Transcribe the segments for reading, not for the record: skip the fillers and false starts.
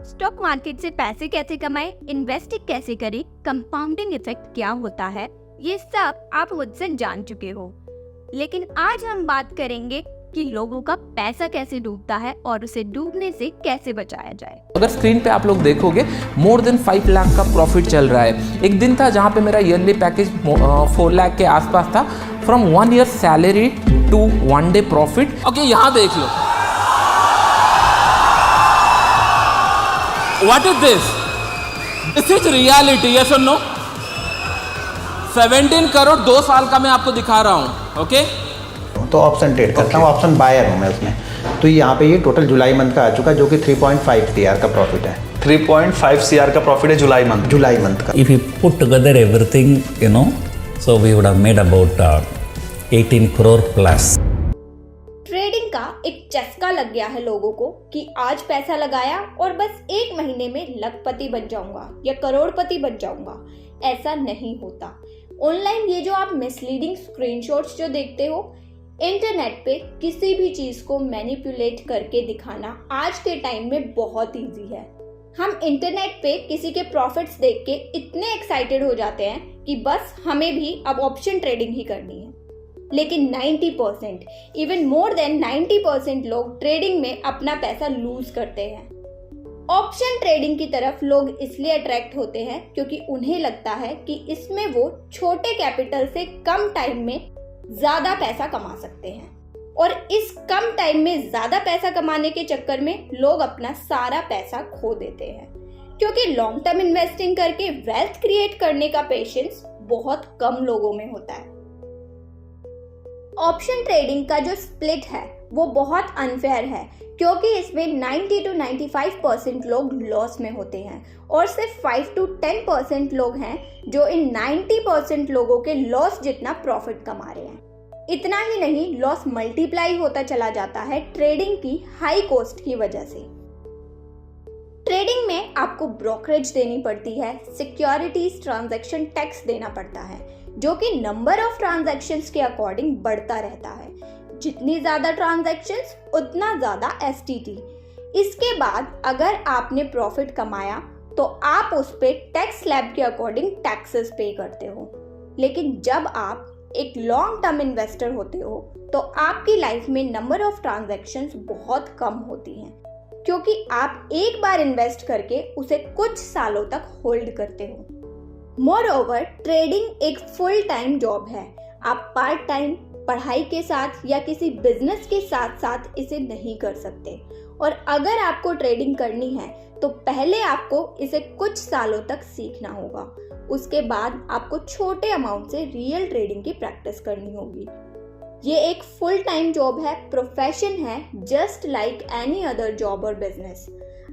Stock market से पैसे कैसे कमाएं, इन्वेस्टिंग कैसे करें, कंपाउंडिंग इफेक्ट क्या होता है, ये सब आप मुझसे जान चुके हो। लेकिन आज हम बात करेंगे कि लोगों का पैसा कैसे डूबता है और उसे डूबने से कैसे बचाया जाए। अगर स्क्रीन पे आप लोग देखोगे मोर देन 5 लाख का प्रॉफिट चल रहा है। एक दिन था जहां पे मेरा ईयरली पैकेज 4 लाख के आसपास था। From 1 year salary to 1 day profit. Okay, यहां देख लो, what is this? This is reality, yes और नो? 17 करोड़ 2 साल का मैं आपको दिखा रहा हूं। ओके, तो ऑप्शन ट्रेड करता हूँ, ऑप्शन बायर हूँ मैं उसमें। तो यहाँ पे ये टोटल जुलाई मंथ का आ चुका है, जो कि 3.5 CR का प्रॉफिट है। 3.5 CR का प्रॉफिट है जुलाई मंथ का। If you put together everything, so we would have made about 18 crore plus. Trading का एक चस्का लग गया है लोगों को कि आज पैसा लगाया और बस 1 महीने में लखपति बन जाऊंगा या करोड़पति बन जाऊंगा। ऐसा नहीं होता। ऑनलाइन ये जो आप मिसलीडिंग स्क्रीनशॉट्स जो देखते हो, इंटरनेट पे किसी भी चीज को मैनिपुलेट करके दिखाना आज के टाइम में बहुत इजी है। हम इंटरनेट पे किसी के प्रॉफिट्स देख के इतने एक्साइटेड हो जाते हैं कि बस हमें भी अब ऑप्शन ट्रेडिंग ही करनी है। लेकिन 90%, इवन मोर देन 90% लोग ट्रेडिंग में अपना पैसा लूज करते हैं। ऑप्शन ट्रेडिंग की तरफ लोग इसलिए अट्रैक्ट होते हैं क्योंकि उन्हें लगता है कि इसमें वो छोटे कैपिटल से कम टाइम में ज्यादा पैसा कमा सकते हैं। और इस कम टाइम में ज्यादा पैसा कमाने के चक्कर में लोग अपना सारा पैसा खो देते हैं, क्योंकि लॉन्ग टर्म इन्वेस्टिंग करके वेल्थ क्रिएट करने का पेशेंस बहुत कम लोगों में होता है। ऑप्शन ट्रेडिंग का जो स्प्लिट है वो बहुत अनफेयर है, क्योंकि इसमें 90 to 95% लोग लॉस में होते हैं और सिर्फ 5 to 10% लोग हैं जो इन 90% लोगों के लॉस जितना प्रॉफिट कमा रहे हैं। इतना ही नहीं, लॉस मल्टीप्लाई होता चला जाता है ट्रेडिंग की हाई कॉस्ट की वजह से। ट्रेडिंग में आपको ब्रोकरेज देनी पड़ती है, सिक्योरिटीज ट्रांजैक्शन टैक्स देना पड़ता है, जो कि नंबर ऑफ ट्रांजैक्शंस के अकॉर्डिंग बढ़ता रहता है। जितनी ज्यादा ट्रांजैक्शंस उतना ज्यादा STT। इसके बाद अगर आपने प्रॉफिट कमाया तो आप उस पे टैक्स स्लैब के अकॉर्डिंग टैक्सेस पे करते हो। लेकिन जब आप एक लॉन्ग टर्म इन्वेस्टर होते हो तो आपकी लाइफ में नंबर ऑफ ट्रांजैक्शंस बहुत कम होती हैं, क्योंकि आप एक बार इन्वेस्ट करके उसे कुछ सालों तक होल्ड करते हो। मोरओवर, ट्रेडिंग एक फुल टाइम जॉब है। आप पार्ट टाइम पढ़ाई के साथ या किसी बिजनेस के साथ साथ इसे नहीं कर सकते। और अगर आपको ट्रेडिंग करनी है तो पहले आपको इसे कुछ सालों तक सीखना होगा। उसके बाद आपको छोटे अमाउंट से रियल ट्रेडिंग की प्रैक्टिस करनी होगी। ये एक फुल टाइम जॉब है, प्रोफेशन है, just like any other job और बिजनेस।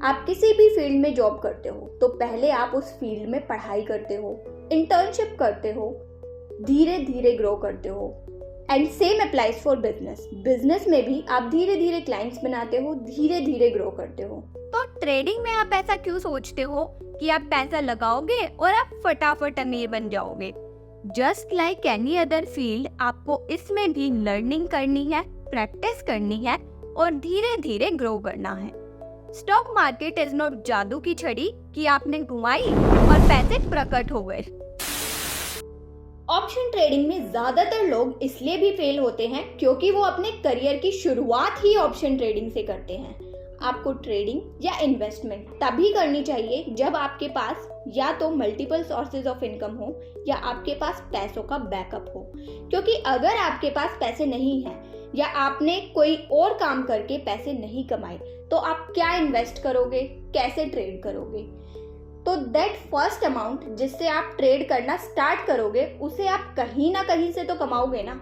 आप किसी भी फील्ड में जॉब करते हो तो पहले आप उस फील्ड में पढ़ाई करते हो, इंटर्नशिप करते हो, धीरे धीरे ग्रो करते हो। And same applies for business. Business में भी आप धीरे धीरे क्लाइंट्स बनाते हो, धीरे धीरे ग्रो करते हो। तो ट्रेडिंग में आप ऐसा क्यों सोचते हो कि आप पैसा लगाओगे और आप फटाफट अमीर बन जाओगे? Just like any other field, आपको इसमें भी लर्निंग करनी है, प्रैक्टिस करनी है और धीरे धीरे ग्रो करना है। स्टॉक मार्केट इज नॉट जादू की छड़ी कि आपने घुमाई और पैसे प्रकट हो गए। ऑप्शन ट्रेडिंग में ज्यादातर लोग इसलिए भी फेल होते हैं क्योंकि वो अपने करियर की शुरुआत ही ऑप्शन ट्रेडिंग से करते हैं। आपको ट्रेडिंग या इन्वेस्टमेंट तभी करनी चाहिए जब आपके पास या तो मल्टीपल सोर्सेज ऑफ इनकम हो या आपके पास पैसों का बैकअप हो। क्योंकि अगर आपके पास पैसे नहीं है या आपने कोई और काम करके पैसे नहीं कमाए तो आप क्या इन्वेस्ट करोगे, कैसे ट्रेड करोगे? तो दैट फर्स्ट अमाउंट जिससे आप ट्रेड करना स्टार्ट करोगे उसे आप कहीं ना कहीं से तो कमाओगे ना।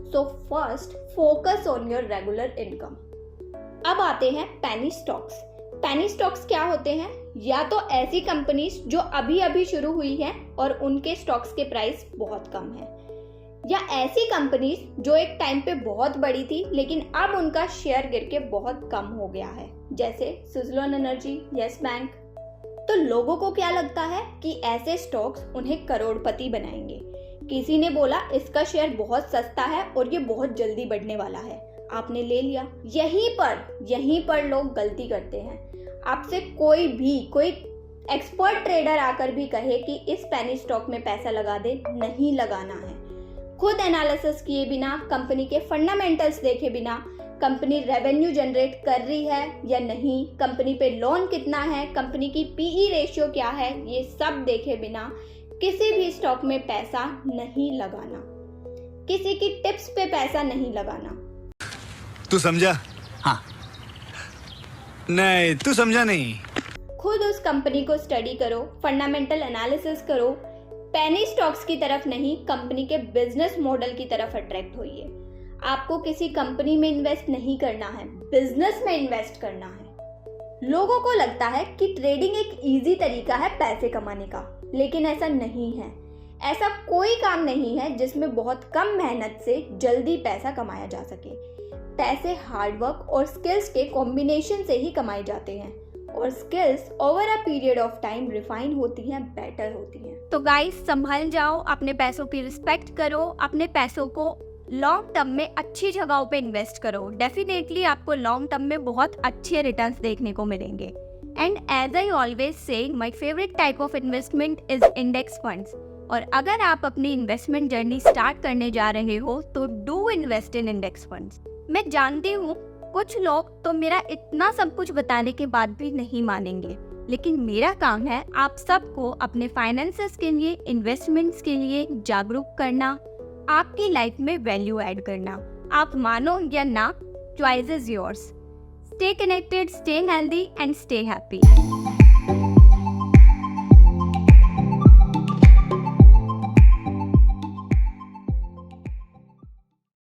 So first focus on your regular income. अब आते हैं पेनी स्टॉक्स। पेनी स्टॉक्स क्या होते हैं? या तो ऐसी कंपनीज जो अभी अभी शुरू हुई हैं और उनके स्टॉक्स के प्राइस बहुत कम है, या ऐसी कंपनीज जो एक टाइम पे बहुत बड़ी थी लेकिन अब उनका शेयर गिर के बहुत कम हो गया है, जैसे सुज़लोन एनर्जी, यस बैंक। तो लोगों को क्या लगता है कि ऐसे स्टॉक्स उन्हें करोड़पति बनाएंगे। किसी ने बोला इसका शेयर बहुत सस्ता है और ये बहुत जल्दी बढ़ने वाला है, आपने ले लिया। यहीं पर लोग गलती करते हैं। आपसे कोई एक्सपर्ट ट्रेडर आकर भी कहे कि इस पेनी स्टॉक में पैसा लगा दे, नहीं लगाना है। खुद एनालिसिस किए बिना, कंपनी के फंडामेंटल्स देखे बिना, कंपनी रेवेन्यू जनरेट कर रही है या नहीं, कंपनी पे लोन कितना है, कंपनी की पीई रेशियो क्या है, ये सब देखे बिना किसी भी स्टॉक में पैसा नहीं लगाना। किसी की टिप्स पे पैसा नहीं लगाना। तू समझा? हाँ। नहीं, तू समझा नहीं। खुद उस कंपनी को स्टडी करो, फंडामेंटल एनालिसिस करो। पेनी स्टॉक्स की तरफ नहीं, कंपनी के बिजनेस मॉडल की तरफ अट्रैक्ट होइए। आपको किसी कंपनी में इन्वेस्ट नहीं करना है, बिजनेस में इन्वेस्ट करना है। लोगों को लगता है कि ट्रेडिंग एक इजी तरीका है पैसे कमाने का, लेकिन ऐसा नहीं है। ऐसा कोई काम नहीं है जिसमें बहुत कम मेहनत से जल्दी पैसा कमाया जा सके। पैसे हार्डवर्क और स्किल्स के कॉम्बिनेशन से ही कमाए जाते हैं, और skills over a period of time refine होती हैं, बेटर होती हैं। तो गाइस, संभल जाओ, अपने पैसों की रिस्पेक्ट करो, अपने पैसों को लॉन्ग टर्म में अच्छी जगहों पे इन्वेस्ट करो। डेफिनेटली आपको लॉन्ग टर्म में बहुत अच्छे रिटर्न्स देखने को मिलेंगे। And as I always say, my favourite type of investment is index funds. और अगर आप अपनी इन्वेस्टमेंट जर्नी स्टार्ट करने जा रहे हो तो do invest in index funds. मैं जानती हूँ कुछ लोग तो मेरा इतना सब कुछ बताने के बाद भी नहीं मानेंगे, लेकिन मेरा काम है आप सबको अपने फाइनेंसेस के लिए, इन्वेस्टमेंट्स के लिए जागरूक करना, आपकी लाइफ में वैल्यू ऐड करना। आप मानो या ना, choice is yours. Stay connected, stay healthy and stay happy.